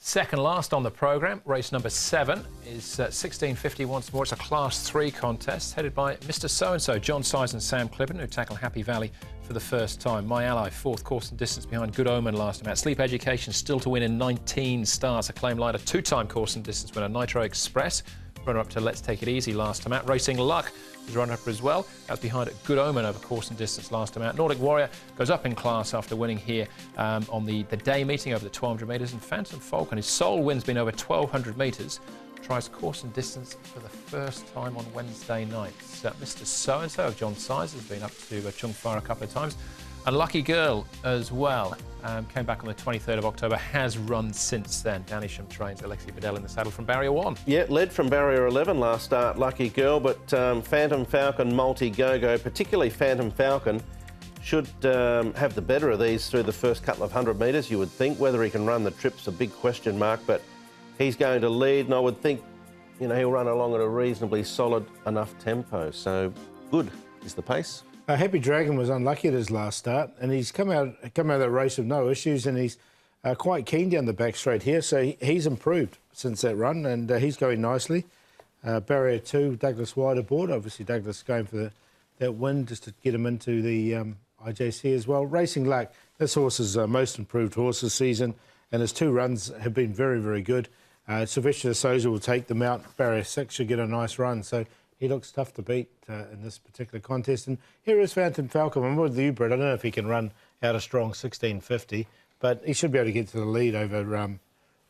Second last on the programme, race number 7 is 1650 once more. It's a Class 3 contest headed by Mr. So-and-so, John Size and Sam Clipperton, who tackle Happy Valley for the first time. My Ally, fourth course and distance behind Good Omen last time out. Sleep Education still to win in 19 starts. Acclaim Lighter, two-time course and distance winner. Nitro Express, runner-up to Let's Take It Easy last time out. Racing Luck was runner-up as well. That's behind Good Omen over course and distance last time out. Nordic Warrior goes up in class after winning here on the day meeting over the 1200 metres. And Phantom Falcon, his sole win's been over 1200 metres, tries course and distance for the first time on Wednesday nights. Mr. So-and-so of John Size has been up to Chung Far a couple of times. And Lucky Girl as well. Came back on the 23rd of October, has run since then. Danny Shum trains Alexi Bedell in the saddle from Barrier 1. Yeah, led from Barrier 11 last start, Lucky Girl, but Phantom Falcon, Multi-Go-Go, particularly Phantom Falcon, should have the better of these through the first couple of 100 metres, you would think. Whether he can run the trip's a big question mark, but he's going to lead, and I would think, you know, he'll run along at a reasonably solid enough tempo. So good is the pace. Happy Dragon was unlucky at his last start, and he's come out of that race with no issues, and he's quite keen down the back straight here, so he's improved since that run, and he's going nicely. Barrier 2, Douglas Wide aboard. Obviously, Douglas going for that win just to get him into the IJC as well. Racing Luck, this horse is most improved horse this season, and his 2 runs have been very, very good. Sylvester de Souza will take them out. Barrier 6 should get a nice run, so he looks tough to beat in this particular contest. And here is Phantom Falcon. I'm with you, Brett. I don't know if he can run out a strong 1650, but he should be able to get to the lead over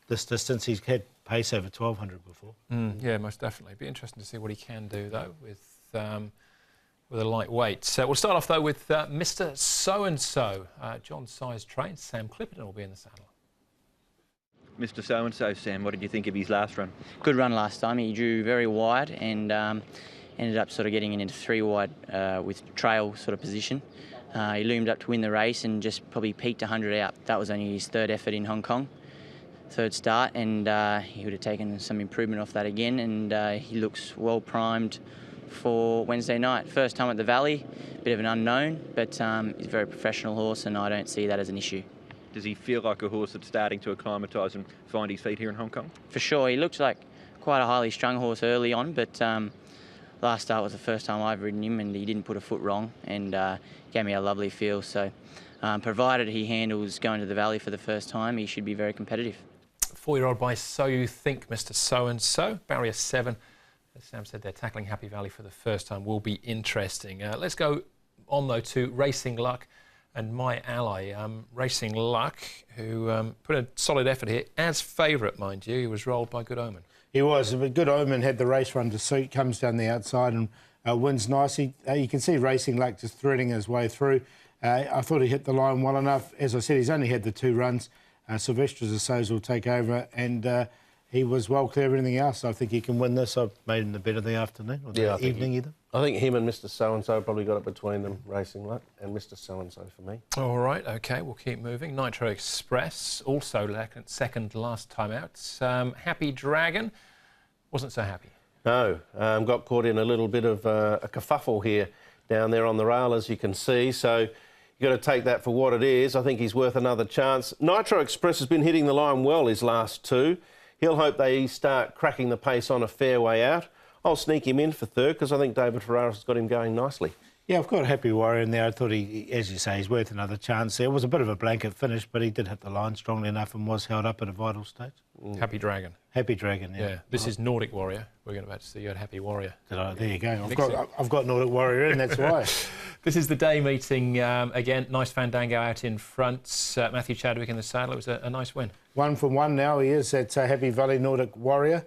this distance. He's had pace over 1200 before. Yeah, most definitely. It'd be interesting to see what he can do, though, with a lightweight. So we'll start off, though, with Mr. So-and-so. John Size trains. Sam Clipperton will be in the saddle. Mr. So-and-so, Sam, what did you think of his last run? Good run last time. He drew very wide and ended up sort of getting into 3 wide with trail sort of position. He loomed up to win the race and just probably peaked 100 out. That was only his 3rd effort in Hong Kong, 3rd start, and he would have taken some improvement off that again, and he looks well primed for Wednesday night. First time at the Valley, bit of an unknown, but he's a very professional horse, and I don't see that as an issue. Does he feel like a horse that's starting to acclimatise and find his feet here in Hong Kong? For sure. He looks like quite a highly strung horse early on, but last start was the first time I've ridden him, and he didn't put a foot wrong, and gave me a lovely feel. So provided he handles going to the Valley for the first time, he should be very competitive. 4-year-old by So You Think, Mr. So-and-so. Barrier 7, as Sam said, they're tackling Happy Valley for the first time. Will be interesting. Let's go on, though, to Racing Luck and My Ally. Racing Luck, who put a solid effort here, as favourite, mind you. He was rolled by Good Omen. He was, but Good Omen had the race run to suit, comes down the outside and wins nicely. You can see Racing Luck just threading his way through. I thought he hit the line well enough. As I said, he's only had the 2 runs. Sylvester de Souza will take over, and he was well clear of anything else. I think he can win this. I've made him the bet of the afternoon, or the evening either. I think him and Mr. So-and-so probably got it between them, Racing Luck and Mr. So-and-so for me. All right, OK, we'll keep moving. Nitro Express, also second last time out. Happy Dragon wasn't so happy. No, got caught in a little bit of a kerfuffle here down there on the rail, as you can see. So you've got to take that for what it is. I think he's worth another chance. Nitro Express has been hitting the line well his last 2. He'll hope they start cracking the pace on a fair way out. I'll sneak him in for 3rd because I think David Ferraris has got him going nicely. Yeah, I've got Happy Warrior in there. I thought he, as you say, he's worth another chance there. It was a bit of a blanket finish, but he did hit the line strongly enough and was held up at a vital stage. Happy Dragon. Happy Dragon, yeah. This is Nordic Warrior. We're going to see you at Happy Warrior. There you go. I've got Nordic Warrior in, that's why. This is the day meeting. Again, nice Fandango out in front. Matthew Chadwick in the saddle. It was a nice win. 1 from 1 now. He is at Happy Valley Nordic Warrior.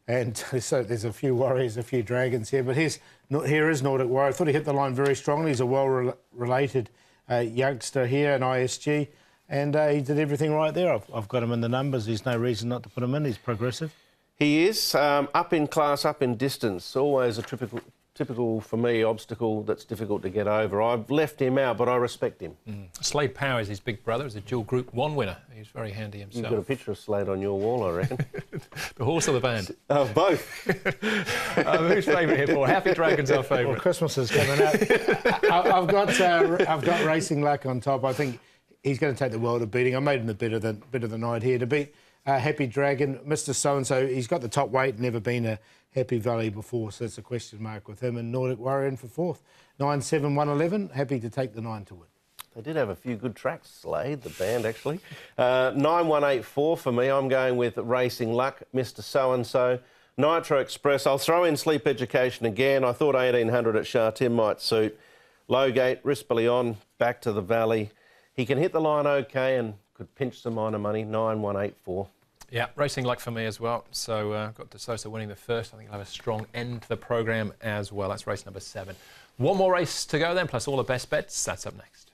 And so there's a few Warriors, a few Dragons here. But here is Nordic Warrior. I thought he hit the line very strongly. He's a well-related youngster here in ISG. And he did everything right there. I've got him in the numbers. There's no reason not to put him in. He's progressive. He is. Up in class, up in distance. Always a typical, for me, obstacle that's difficult to get over. I've left him out, but I respect him. Slade Power is his big brother. He's a dual Group 1 winner. He's very handy himself. You've got a picture of Slade on your wall, I reckon. The horse or the band? Both. Who's favourite here for? Happy Dragon's our favourite. Well, Christmas is coming up. I've got Racing Luck on top. I think he's going to take the world of beating. I made him the bit of the night here to beat Happy Dragon, Mr. So-and-so, he's got the top weight, never been a Happy Valley before, so it's a question mark with him. And Nordic Warrior in for fourth. 9-7-1-11, happy to take the 9 to win. They did have a few good tracks, Slade, the band, actually. 9-1-8-4 for me. I'm going with Racing Luck, Mr. So-and-so. Nitro Express. I'll throw in Sleep Education again. I thought 1800 at Chartim might suit. Lowgate, Responsibly on, back to the Valley. He can hit the line okay and could pinch some minor money. 9-1-8-4. Yeah, Racing Luck for me as well. So got De Sosa winning the first. I think he'll have a strong end to the programme as well. That's race number 7. One more race to go then, plus all the best bets. That's up next.